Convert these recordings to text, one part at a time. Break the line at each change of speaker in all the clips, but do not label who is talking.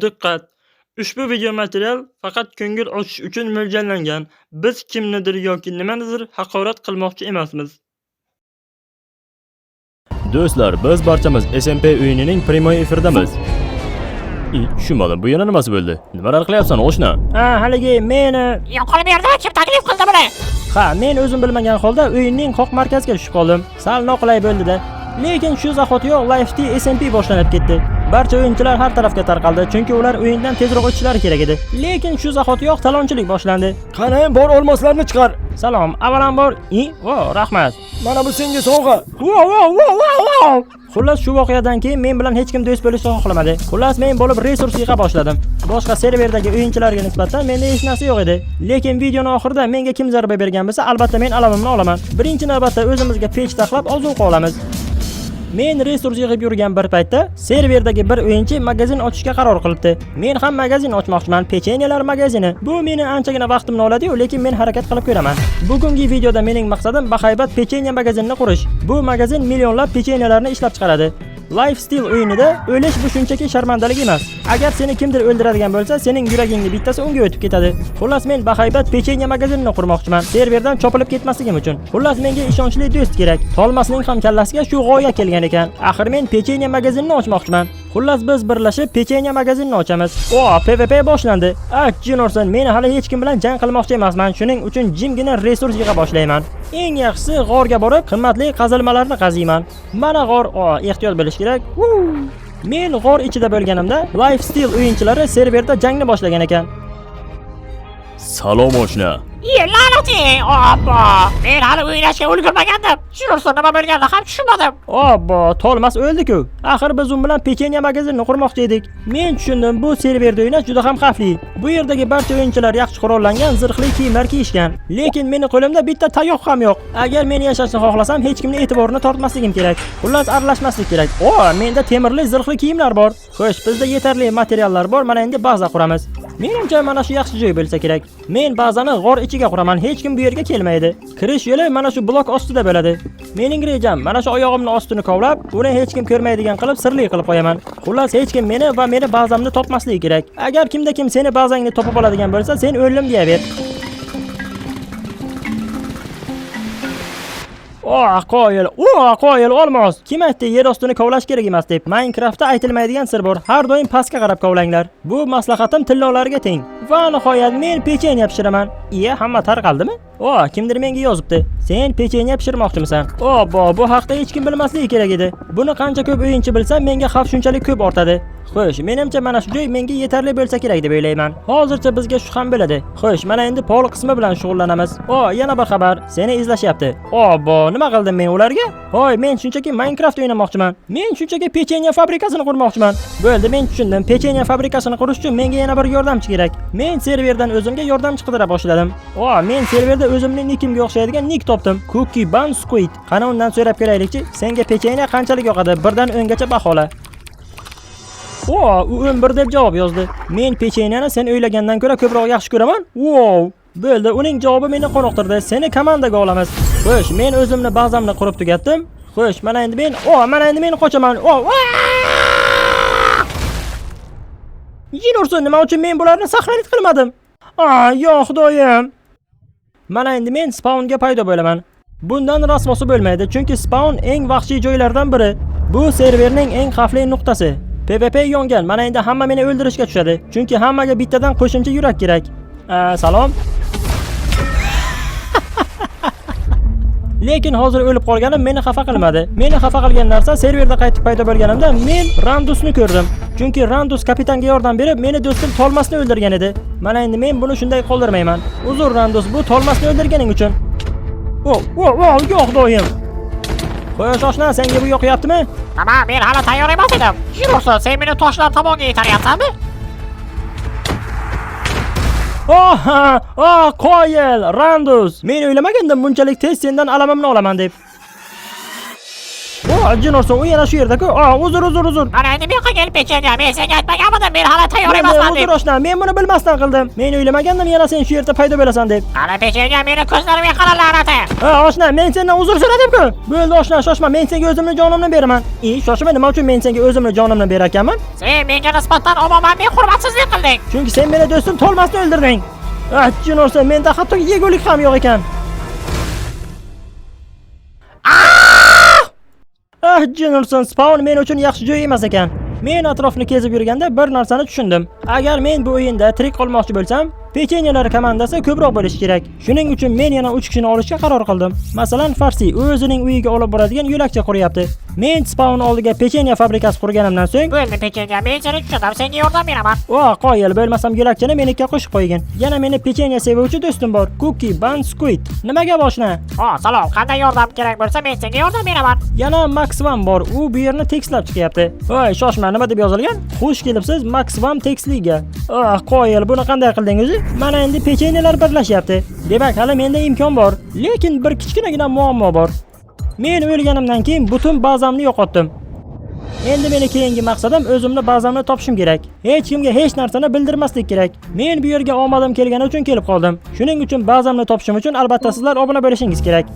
Diqqat! Ushbu video material faqat ko'ngil ochish uchun mo'ljallangan. Biz kimnidir yoki nimanidir haqorat qilmoqchi emasmiz.
Do'stlar, biz barchamiz SMP o'yinining primoy efirdamiz. Tushunmadim, bu yana nimasi bo'ldi? Nimalar qilyapsan, o'shna?
Ha, haligi meni
Yo'qolib yerda kim taklif qildi buni?
men o'zim bilmagan holda o'yinning qoq markaziga tushib qoldim. Sal noqulay bo'ldi-da. Lekin shu zahotiyoq LifeST SMP boshlanib ketdi. Barcha o'yinchilar har tarafga tarqaldi, chunki ular o'yindan tezroq o'tishlari kerak edi. Lekin shu zahotiyoq talonchilik boshlandi.
Qani, bor olmoslarni chiqar.
Salom, avvalambor, rahmat.
Mana bu senga sovg'a.
Xullas, shu voqeadan keyin men bilan hech kim do'st bo'lishni xohlamadi. Xullas, men bo'lib resurs yig'a boshladim. Boshqa serverdagi o'yinchilarga nisbatan menda hech narsa yo'q edi. Lekin videoning oxirida menga kim zarba bergan bo'lsa, albatta men alamimni olaman. Birinchi navbatda o'zimizga pech taxlab ozuqa olamiz. Men resurs yig'ib yurgan bir paytda serverdagi bir o'yinchi magazin ochishga qaror qilibdi. Men ham magazin ochmoqchiman, pechenyelar magazini. Bu meni anchagina vaqtimni oladi-yu, lekin men harakat qilib ko'raman. Bugungi videoda mening maqsadim bahaybat pechenye magazinini qurish. Bu magazin millionlab pechenyelarni ishlab chiqaradi. LifeStyle o'yinida o'lish bu shunchaki sharmandalik emas. Agar seni kimdir o'ldiradigan bo'lsa, sening yuragingni bittasi unga o'tib ketadi. Xullas, men bahaybat pechenye magazinini qurmoqchiman, serverdan chopilib ketmasligim uchun. Xullas, menga ishonchli do'st kerak. Tolmasning ham kallasiga shu g'oya kelgan ekan. Axir men pechenye magazinini ochmoqchiman. Xullas, biz birlashib pechenye magazinini ochamiz. PvP boshlandi. Jinorson, men hali hech kim bilan jang qilmoqchi emasman. Shuning uchun jimgina resurs yig'a boshlayman. Eng yaxshisi g'orga borib, qimmatli qazilmalarni qaziyman. Mana g'or, ehtiyot bo'lish kerak. Men g'or ichida bo'lganimda, LifeStyle o'yinchilari serverda jangni boshlagan ekan.
Salom o'shna.
La'nati! Obbo! Men hali o'ynashga ulgurmagandim. Shunisi nima bo'lganini ham tushunmadim.
Tolmas o'ldi-ku. Axir biz u bilan pechenye magazinini qurmoqchi edik. Men tushundim, bu serverda o'ynash juda ham xavfli. Bu yerdagi barcha o'yinchilar yaxshi qurollangan, zirhli kiyimlar kiyishgan. Lekin meni qo'limda bitta tayoq ham yo'q. Agar men yashashni xohlasam, hech kimning e'tiborini tortmasligim kerak. Xullas, aralashmaslik kerak. Menda temirli zirhli kiyimlar bor. Xo'sh, bizda yetarli materiallar bor. Mana endi baza quramiz. Menimcha mana shu yaxshi joy bo'lsa kerak. Men bazani g'or ichiga quraman, hech kim bu yerga kelmaydi. Kirish yo'li mana shu blok ostida bo'ladi. Mening rejam mana shu oyog'imni ostini kovlab, uni hech kim ko'rmaydigan qilib sirli qilib qo'yaman. Xullas, hech kim meni va meni bazamni topmasligi kerak. Agar kimda kim seni bazangni topib oladigan bo'lsa, sen o'ldim deyaver. Qoyil olmos. Kim aytdi yer ostini kovlash kerak emas deb? Minecraftda aytilmaydigan sir bor. Har doim pastga qarab kovlanglar. Bu maslahatim tillolarga teng. Va nihoyat men pechenye pishiraman. Hamma tarqaldimi? Kimdir menga yozibdi. Sen pechenye pishirmoqchimisan? Bu haqda hech kim bilmasligi kerak edi. Buni qancha ko'p o'yinchi bilsa, menga xavf shunchalik ko'p ortadi. Xo'sh, menimcha mana shu joy menga yetarli bo'lsa kerak deb o'ylayman. Hozircha bizga shu ham bo'ladi. Xo'sh, mana endi pol qismi bilan shug'ullanamiz. Yana bir xabar. Seni izlashyapti. Nima qildim men ularga? Men shunchaki Minecraft o'ynamoqchiman. Men shunchaki pechenye fabrikasini qurmoqchiman. Bo'ldi, men tushundim. Pechenye fabrikasini qurish uchun menga yana bir yordamchi kerak. Men serverdan o'zimga yordamchi qidira boshladim. Men serverda o'zimning nickimga o'xshaydigan nick topdim. Cookie Bun Squid. Qani undan so'rab ko'raylikchi. Senga pechenye qanchalik yoqadi? 1 dan 10 gacha bahola. U 11 deb javob yozdi. Men pechenyani sen o'ylagandan ko'ra ko'proq yaxshi ko'raman. Bo'ldi, uning javobi meni qoniqtirdi. Seni komandaga olamiz. Xo'sh, men o'zimni bazamni qurib tugatdim. Xo'sh, mana endi men qochaman. Jinorson, nima uchun men bularni saqlanib qilmadim? Yo xudoyim. Mana endi men spawnga paydo bo'laman. Bundan rasvosi bo'lmaydi, chunki spawn eng vahshiy joylardan biri. Bu serverning eng xavfli nuqtasi. PvP yongan. Mana endi hamma meni o'ldirishga tushadi. Chunki hammaga bittadan qo'shimcha yurak kerak. Salom. Lekin hozir o'lib qolganim meni xafa qilmadi. Meni xafa qilgan narsa serverda qaytib paydo bo'lganimda men Randusni ko'rdim. Chunki Randus kapitanga yordam berib, meni do'stim Tolmasni o'ldirgan edi. Mana endi men buni shunday qoldirmayman. Uzr Randus, bu Tolmasni o'ldirganing uchun. Yo'q do'yim. Xo'sh, oshna, senga bu yoqyaptimi?
Men hali tayyor emas edim. Shunisi, sen meni toshlar tomonga yetaryapsanmi?
Qoyil, Randus. Men o'ylamagandim bunchalik tez sendan alamimni olaman deb. O, jin ursin, u yana shu yerda-ku. Uzr.
Mana endi men qilgan pechenye, men senga aytmaganmidim, men hali tayyor emasman deb.
Uzr oshna, men buni bilmasdan qildim. Men o'ylamagandim yana sen shu yerda paydo bo'lasan deb.
Qani pechenye meni ko'zlarimga qara la'nati.
Oshna, men sendan uzr so'radim-ku. Bo'ldi oshna, shoshma, men senga o'zimni jonimni beraman. Shoshma, nima uchun men senga o'zimni jonimni berarkanman?
Sen menga nisbatan umuman hurmatsizlik qilding.
Chunki sen meni do'stim Tolmasni o'ldirding. Jin ursin, menda hatto yegulik ham yo'q ekan. Jin ursin, spawn men uchun yaxshi joy emas ekan. Men atrofni kezib yurganda bir narsani tushundim. Agar men bu o'yinda tirik qolmoqchi bo'lsam, pechenyelar komandasi ko'proq bo'lishi kerak. Shuning uchun men yana 3 kishini olishga qaror qildim. Masalan, Farsi o'zining uyiga olib boradigan yo'lakcha quryapti. Men spawn oldiga pechenye fabrikasi qurganimdan so'ng,
Bo'ldi pechenye, men seni tushundim, senga yordam beraman.
qoyil, bo'lmasam yo'lakchani menikiga qo'shib qo'ygin. Yana meni pechenye sevuvchi do'stim bor, Cookie Bun Squid. Nimaga boshna?
Salom, qanday yordam kerak bo'lsa men senga yordam beraman.
Yana Max Vam bor, u bu yerni tekstlab chiqyapti. Shoshma, nima deb yozilgan? Xush kelibsiz Max Vam tekstliga. Qoyil, buni qanday qildingiz? Mana endi pechenyelar birlashyapti. Demak, hali menda imkon bor, lekin bir kichkinagina muammo bor. Men o'lganimdan keyin butun bazamni yo'qotdim. Endi meni keyingi maqsadim o'zimni bazamni topishim kerak. Hech kimga hech narsani bildirmaslik kerak. Men bu yerga omadim kelgani uchun kelib qoldim. Shuning uchun bazamni topishim uchun albatta sizlar obuna bo'lishingiz kerak.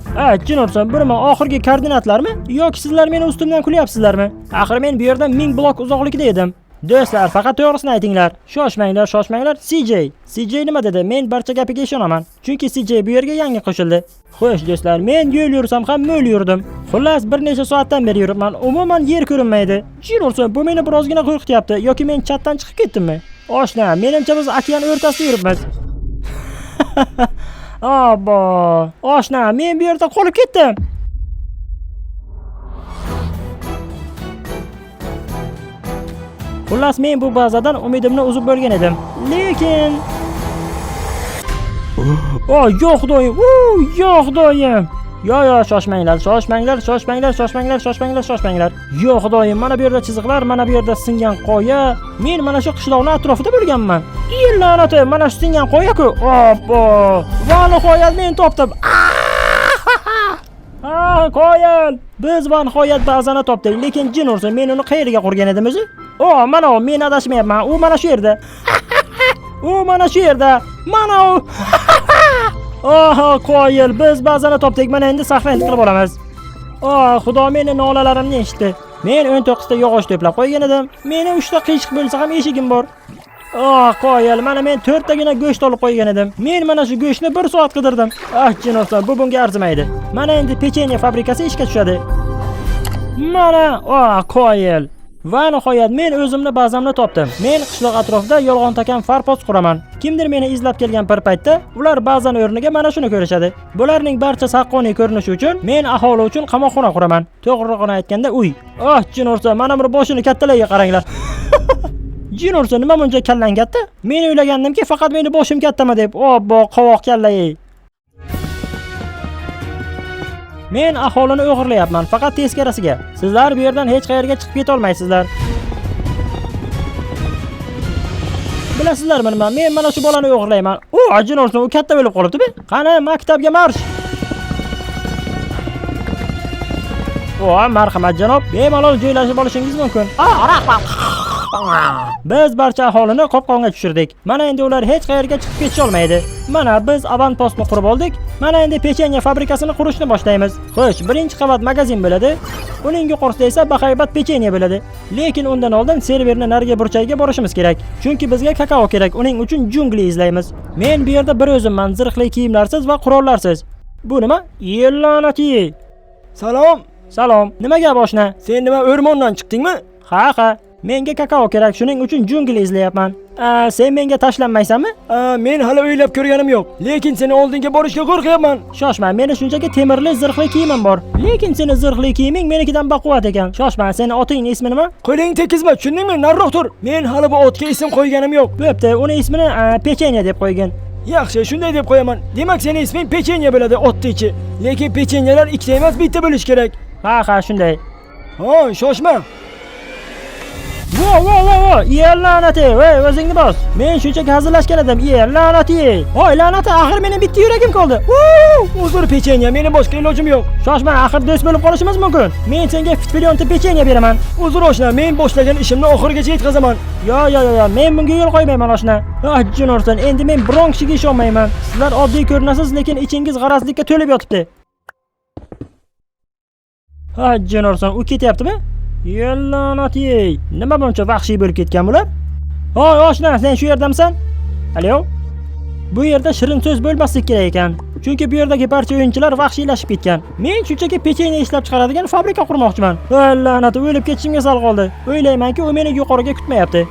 Jin ursin, bu nima oxirgi koordinatlarmi yoki sizlar meni ustimdan kulyapsizlarmi? Axir men bu yerda 1000 blok uzoqlikda edim. Do'stlar, faqat to'g'risini aytinglar. Shoshmanglar. CJ nima dedi? Men barcha gapiga ishonaman. Chunki CJ bu yerga yangi qo'shildi. Xo'sh do'stlar, men yo'l yursam ham mo'l yurdim. Xullas, bir necha soatdan beri yuribman. Umuman yer ko'rinmaydi. Jin ursin, bu meni birozgina qo'rqityapti yoki men chatdan chiqib ketdimmi? Oshna, menimcha biz okean o'rtasida yuribmiz. Oshna, men bu yerda qolib ketdim. Xullas, men bu bazadan umidimni uzib bo'lgan edim. Lekin yo'q doim. Yo'q doim. Shoshmanglar. Yo'q doim. Mana bu yerda chiziqlar, mana bu yerda singan qoya. Men mana shu qishloqning atrofida bo'lganman. La'nati, mana shu singan qoya-ku. Va nihoyat men topdim. Qoyil. Biz va nihoyat bazani topdik, lekin jin ursin, men uni qayerga qurgan edim o'zi? Mana u, men adashmayapman. U mana shu yerda. Mana u. Qoyil, biz bazani topdik. Mana endi saqlanib qilib olamiz. Xudo meni nolalarimni eshitdi. Men 19 ta yog'och to'plab qo'ygan edim. Meni 3 ta qiyshiq bo'lsa ham eshigim bor. Qoyil, mana men 4 tagina go'sht olib qo'ygan edim. Men mana shu go'shtni 1 soat qidirdim. Jin ursin, bu bunga arzimaydi. Mana endi pechenye fabrikasi ishga tushadi. Mana, qoyil. Va nihoyat men o'zimni bazamni topdim. Men qishloq atrofida yolg'on takan farpost quraman. Kimdir meni izlab kelgan bir paytda ular ba'zan o'rniga mana shuni ko'rishadi. Bularning barchasi haqqoniy ko'rinishi uchun men aholi uchun qamoqxona quraman. To'g'rirog'ini aytganda uy. Jin ursin, mana bir boshini kattalarga qaranglar. Jin ursin, nima buncha kallang katta? Men o'ylagandimki faqat meni boshim kattami deb. Qovoq kallay. Men aholini o'g'irlayapman, faqat teskarasiga. Sizlar bu yerdan hech qayerga chiqib keta olmaysizlar. Bilasizlarmi nima? Men mana shu bolani o'g'irlayman. Jin ursin, u katta bo'lib qolibdi-ku. Qani, maktabga marsh. Marhamat janob, bemalol joylashib olishingiz mumkin.
Rahmat.
Biz barcha aholini qopqonga tushirdik. Mana endi ular hech qayerga chiqib ketisha olmaydi. Mana biz avantpostni qurib oldik. Mana endi pechenye fabrikasini qurishni boshlaymiz. Xo'sh, birinchi qavat magazin bo'ladi. Uning yuqorisida esa bahaybat pechenye bo'ladi. Lekin undan oldin serverni narigi burchagiga borishimiz kerak. Chunki bizga kakao kerak. Uning uchun jungli izlaymiz. Men bu yerda bir o'zimman, zirhli kiyimlarsiz va qurollarsiz. Bu nima? Yellanati. Salom. Nimaga boshna?
Sen nima o'rmondan chiqdingmi?
Ha. Menga kakao kerak, shuning uchun jungli izlayapman. Sen menga tashlanmaysanmi?
Men hali o'ylab ko'rganim yo'q, lekin seni oldinga borishga qo'rqyapman.
Shoshma, meni shunchaki temirli zirhli kiyimim bor. Lekin seni zirhli kiyiming menikidan baquvvat ekan. Shoshma, seni oting ismi nima?
Qo'ling tekizma, tushundingmi? Nariroq tur. Men hali bu otga ism qo'yganim yo'q.
Bo'pti, uni ismini pechenye deb qo'ygin.
Yaxshi, shunday deb qo'yaman. Demak, sening isming pechenye bo'ladi otda ichi. Lekin pechenyelar ikkita emas, bitta bo'lish kerak.
Ha, shunday.
Shoshma.
Vo, yer la'nati, voy o'zingni bos. Men shunchaki hazillashgan edim, yer la'nati. Voy la'nati, axir mening bitta yuragim qoldi.
Uzr pechenya, meni boshqa ilojim yo'q.
Shoshma, axir do'st bo'lib qolishimiz mumkin. Men senga fitpilionta pechenya beraman.
Uzr oshna, men boshlagan ishimni oxirigacha yetkazaman.
Yo, men bunga yo'l qo'ymayman oshna. Jino'rsan, endi men biron kishiga ishonmayman. Sizlar oddiy ko'rinasiz, lekin ichingiz g'arazlikka to'lib yotibdi. Jino'rsan, u ketyaptimi? Yallanat yey. Nima buncha vahshiy bo'lib ketgan bular? Hoy oshna, sen shu yerdamisan? Alo? Bu yerda shirin so'z bo'lmaslik kerak ekan. Chunki bu yerdagi barcha o'yinchilar vahshiylashib ketgan. Men shunchaki pechenya ishlab chiqaradigan fabrika qurmoqchiman. La'nat, o'lib ketishimga sal qoldi. O'ylaymanki, u meni yuqoriga kutmayapti.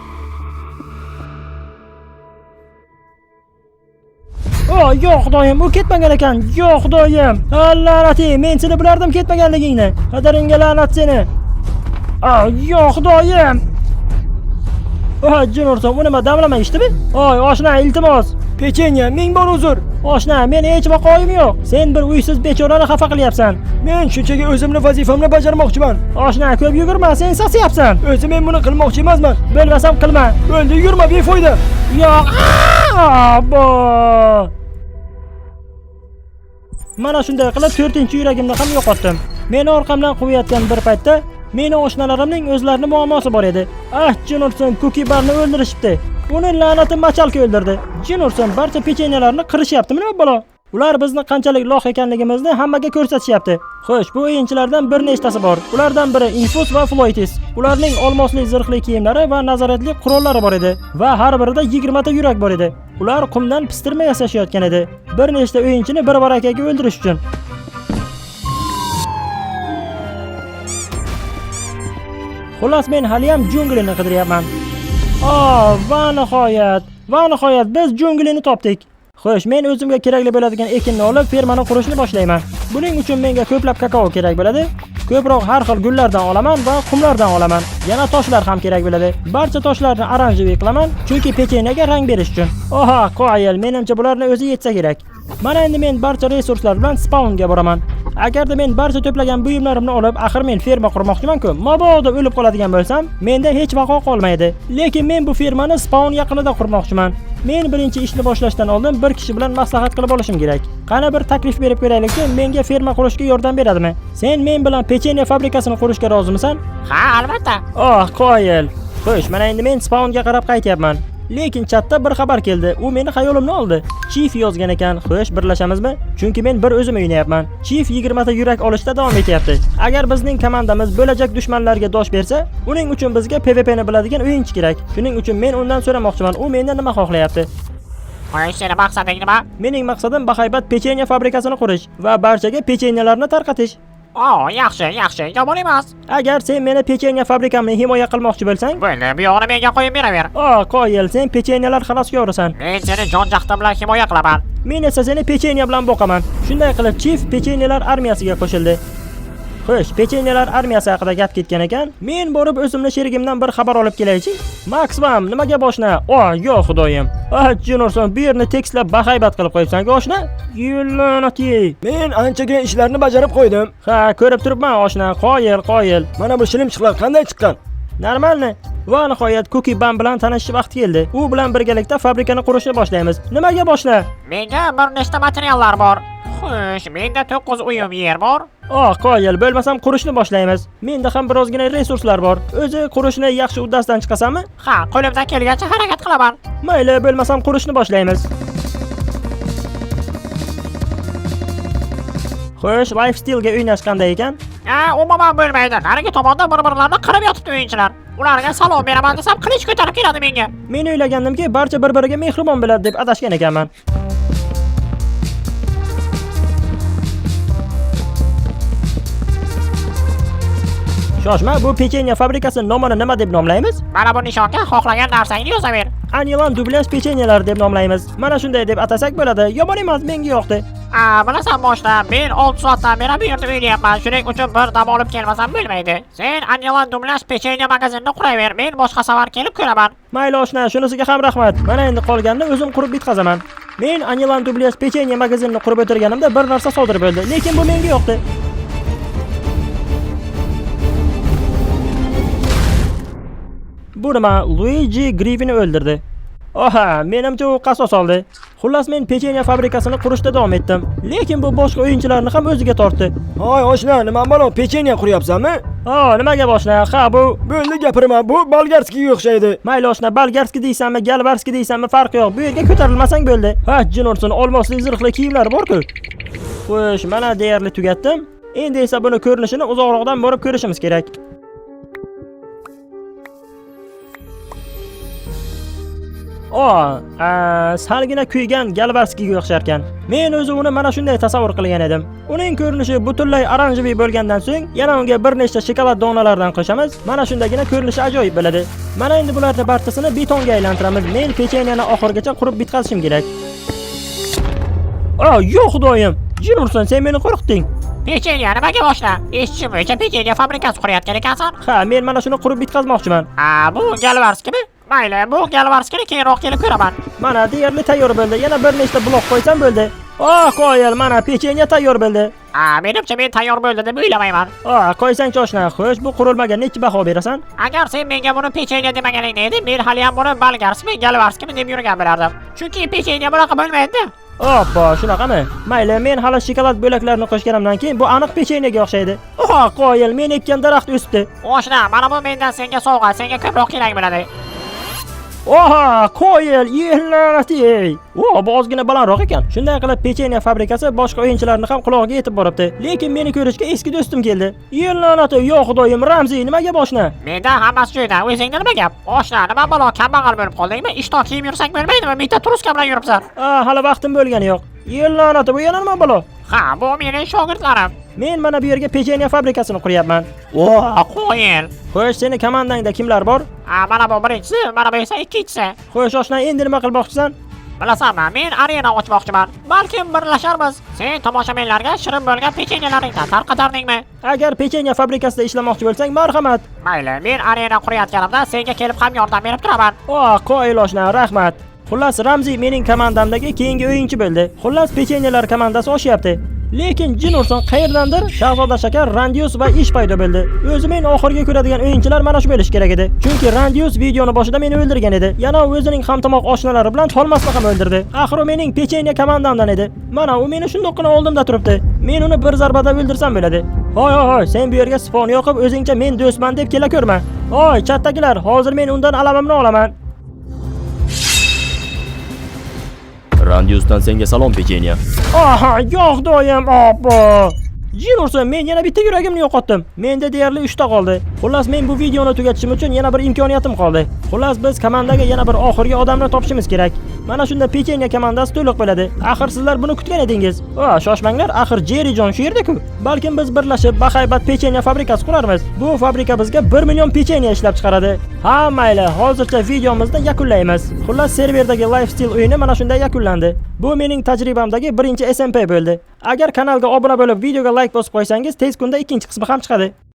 Yo'q xudoyim, u ketmagan ekan. Yo'q xudoyim. La'nat, men seni bilardim ketmaganligingni. Qadaringga la'nat seni. Yo'q xudoyim. Jino'rsan, u nima damlamay ishdimi? Oshna, iltimos.
Pechenya, ming bor uzr.
Oshna, men hech vaqoyim yo'q. Sen bir uysiz bechorani xafa qilyapsan.
Men shunchaki o'zimni vazifamni bajarmoqchiman.
Oshna, ko'p yugurma, sen sasiyapsan.
O'zi men buni qilmoqchi emasman.
Bo'lmasam qilma.
Bo'ldi, yurma befoyda.
Yo'q. Mana shunday qilib 4-yuragimni ham yo'qotdim. Meni orqamdan quvayotgan bir paytda meni oshnalarimning o'zlarining muammosi bor edi. Jino'rsan, Kukibarni o'ldirishibdi. Uni la'nati machalka o'ldirdi. Jino'rsan, barcha pechenyalarni qirishyaptimi nima balo? Ular bizni qanchalik loq ekanligimizni hammaga ko'rsatishyapti. Xo'sh, bu o'yinchilardan bir nechtasi bor. Ulardan biri Infus va Floytis. Ularning olmosli zirhli kiyimlari va nazoratli qurollari bor edi va har birida 20 ta yurak bor edi. Ular qumdan pistirma yasashayotgan edi. Bir nechta o'yinchini bir barakaga o'ldirish uchun. Xullas, men hali ham junglini qidiryapman. Va nihoyat biz junglini topdik. Xo'sh, men o'zimga kerakli bo'ladigan ekinni olib, fermani qurishni boshlayman. Buning uchun menga ko'plab kakao kerak bo'ladi. Ko'proq har xil gullardan olaman va qumlardan olaman. Yana toshlar ham kerak bo'ladi. Barcha toshlarni oranjeviy qilaman, chunki pechenyaga rang berish uchun. Qoyil, menimcha bularni o'zi yetsa kerak. Mana endi men barcha resurslar bilan spawnga boraman. Agarda men barcha to'plagan buyumlarimni olib, axir men ferma qurmoqchiman-ku. Mabodo o'lib qoladigan bo'lsam, menda hech vaqo qolmaydi. Lekin men bu fermani spawn yaqinida qurmoqchiman. Men birinchi ishni boshlashdan oldin bir kishi bilan maslahat qilib olishim kerak. Qani bir taklif berib ko'raylikki, menga ferma qurishga yordam beradimi? Sen men bilan pechenya fabrikasini qurishga rozimisan?
Ha, albatta.
Qoyil. Xo'sh, mana endi men spawnga qarab qaytyapman. Lekin chatda bir xabar keldi. U meni xayolimni oldi. Chief yozgan ekan. Xo'sh, birlashamizmi? Chunki men bir o'zim o'ynayapman. Chief 20 ta yurak olishda davom etyapti. Agar bizning komandamiz bo'lajak dushmanlarga dosh bersa, uning uchun bizga PvP'ni biladigan o'yinchi kerak. Shuning uchun men undan so'ramoqchiman. U mendan nima xohlayapti?
Xo'sh, seni maqsading nima?
Mening maqsadim bahaybat pechenya fabrikasini qurish va barchaga pechenyalarni tarqatish.
Yaxshi, yomon emas.
Agar sen meni pechenya fabrikamni himoya qilmoqchi bo'lsang,
Bo'ldi, bu yo'g'ini menga qo'yib beraver.
Qoyil, sen pechenyalar xaloskorisan.
Men seni jon-jahdim bilan himoya qilaman.
Men esa seni pechenya bilan boqaman. Shunday qilib, Chief pechenyalar armiyasiga qo'shildi. Xo'sh, pechenyalar armiyasi haqida gap ketgan ekan. Men borib o'zimni sherigimdan bir xabar olib kelaychi. Maximum, nimaga boshna? Yo'q xudoyim. Jino'rsan, bu yerni tekstlab bahaybat qilib qo'yibsan-ku oshna? Yullanat yey.
Men anchagan ishlarni bajarib qo'ydim.
Ko'rib turibman oshna. Qoyil.
Mana bu shilimchiqlar qanday chiqqan?
Normalmi? Va nihoyat Kukiban bilan tanishish vaqti keldi. U bilan birgalikda fabrikani qurishni boshlaymiz. Nimaga boshla?
Menga bir nechta materiallar bor. Xo'sh, menda 9 uyum yer bor.
Qoyil, bo'lmasam qurishni boshlaymiz. Menda ham birozgina resurslar bor. O'zi qurishni yaxshi uddasidan chiqasanmi?
Ha, qo'limdan kelgancha harakat qilaman.
Mayli, bo'lmasam qurishni boshlaymiz. Xo'sh, lifestyle ga o'ynash qanday ekan?
Umuman bo'lmaydi. Narigi tomonda bir-birlarini qirib yotibdi o'yinchilar. Ularga salom beraman desam, qilich ko'tarib keladi menga.
Men o'ylagandimki, barcha bir-biriga mehribon bo'ladi deb adashgan ekanman. Shoshma, bu pechenya fabrikasining nomini nima deb nomlaymiz?
Mana bu nishonga xohlagan narsangni yozaver.
Anilan dublyaj pechenyalar deb nomlaymiz. Mana shunday deb atasak bo'ladi. Yomon emas, menga yoqdi.
Bilasan boshda, men 6 soatdan beri bu yerda o'ynayapman. Shuning uchun bir dam olib kelmasam bo'lmaydi. Sen Anilan dublyaj pechenya magazinini quraver. Men boshqa safar kelib ko'raman.
Mayli oshna, shunisiga ham rahmat. Mana endi qolganini o'zim qurib bitqazaman. Men Anilan dublyaj pechenya magazinini qurib o'tirganimda bir narsa sodir bo'ldi, lekin bu menga yoqdi. Bu nima? Luigi Griffinni o'ldirdi. Oha, menimcha u qasos oldi. Xullas men pechenya fabrikasini qurishda davom etdim. Lekin bu boshqa o'yinchilarni ham o'ziga tortdi.
Hoy oshna, nima balo, pechenya quryapsanmi?
Ha, nimaga boshla? Ha, bu
Bo'ldi gapirma, bu bolgarskiga o'xshaydi.
mayli oshna, bolgarskiy deysanmi, galvarskiy deysanmi, farqi yo'q. Bu yerga ko'tarilmasang bo'ldi. Ha, Jinorson, olmosli zirhli kiyimlari bor-ku. Xo'sh, mana deyarli tugatdim. Endi esa buni ko'rinishini uzoqroqdan borib ko'rishimiz kerak. Salgina kuygan galvarskiga o'xshar ekan. Men o'zi uni mana shunday tasavvur qilgan edim. Uning ko'rinishi butunlay oranjeviy bo'lgandan so'ng, yana unga bir nechta shokolad donalaridan qo'shamiz. Mana shundagina ko'rinishi ajoyib bo'ladi. Mana endi bularni barchasini betonga aylantiramiz. Men pechenyani oxirigacha qurib bitkazishim kerak. Yo'q xudoyim. Jinorson, sen meni qo'rqitding.
Pechenya nimaga boshla? Eshitishim bo'yicha pechenya fabrikasi qurayotgan ekansan.
Ha, men mana shuni qurib bitkazmoqchiman.
Bu galvarskimi? Mayli, bu galvarskini keyinroq kelib ko'raman.
Mana deyarli tayyor bo'ldi. Yana bir nechta blok qo'ysam bo'ldi. Qo'yil, mana pechenya tayyor bo'ldi.
Menimcha men tayyor bo'ldi deb o'ylamayman.
Qo'ysang-chi oshna. Xo'sh, bu qurilmaga necha baho berasan?
Agar sen menga buni pechenya demaganingda edi, men hali ham buni bolgarskimi, galvarskimi deb yurgan bo'lardim. Chunki pechenya bunaqa bo'lmaydi.
Oppa, shunaqami? Mayli, men hali shokolad bo'laklarini qo'shganimdan keyin bu aniq pechenyaga o'xshaydi. Qo'yil, men ekkan daraxt o'sibdi.
Oshna, mana bu mendan senga sovg'a, senga ko'proq kerak bo'ladi.
Qo'yil, yellanati. Bu ozgina balandroq ekan. Shunday qilib pechenya fabrikasi boshqa o'yinchilarni ham qulog'iga yetib boribdi. Lekin meni ko'rishga eski do'stim keldi. Yellanati, yo xudoyim, Ramziy, nimaga boshna?
Menda hammasi joyida, o'zingda nima gap? Oshna, nima balo, kambag'al bo'lib qoldingmi? Ishtoh kiyib yursang bo'lmaydimi? Bitta truska bilan yuribsan.
Hali vaqtim bo'lgani yo'q. Yellanati, bu yana nima balo?
Bu mening shogirdlarim.
Men mana bu yerga pechenya fabrikasini quryapman.
Qo'yil.
Xo'sh, seni komandangda kimlar bor?
Mana bu birinchisi, mana bu esa ikkinchisi.
Xo'sh, oshna, endi nima qilmoqchisan?
Bilasanmi, men arena ochmoqchiman. Balkim birlasharmiz. Sen tomoshabinlarga shirin bo'lgan pechenyalaringdan tarqatardingmi?
Agar pechenya fabrikasida ishlamoqchi bo'lsang, marhamat.
Mayli, men arena qurayotganimda senga kelib ham yordam berib turaman.
Qo'yil oshna, rahmat. Xullas, Ramziy mening komandamdagi keyingi o'yinchi bo'ldi. Xullas, pechenyalar komandasi oshyapti. Lekin Jinorson qayerdandir Shahzoda Shakar, Randius va ish paydo bo'ldi. O'zi men oxirgi ko'radigan o'yinchilar mana shu bo'lish kerak edi. Chunki Randius videoni boshida meni o'ldirgan edi. Yana o'zining hamtomoq oshnalari bilan cholmasni ham o'ldirdi. Axir u mening pechenya komandamdan edi. Mana u meni shundoqqina oldimda turibdi. Men uni bir zarbada o'ldirsam bo'ladi. Hoy, sen bu yerga spon yoqib o'zingcha men do'stman deb kela ko'rma. Chatdagilar, hozir men undan alamimni olaman.
Randiusdan senga salom pechenya.
Yo'q doyim, oppo. Jinorson, men yana bitta yuragimni yo'qotdim. Menda deyarli 3 ta qoldi. Xullas, men bu videoni tugatishim uchun yana bir imkoniyatim qoldi. Xullas, biz komandaga yana bir oxirgi odamni topishimiz kerak. Mana shunda pechenya komandasi to'liq bo'ladi. Axir sizlar buni kutgan edingiz. Shoshmanglar, axir Jerijon shu yerda-ku. Balkim biz birlashib bahaybat pechenya fabrikasi qurarmiz. Bu fabrika bizga 1 million pechenya ishlab chiqaradi. Mayli, hozircha videomizni yakunlaymiz. Xullas, serverdagi lifestyle o'yini mana shunday yakunlandi. Bu mening tajribamdagi birinchi SMP bo'ldi. Agar kanalga obuna bo'lib, videoga like bosib qo'ysangiz, tez kunda ikkinchi qismi ham chiqadi.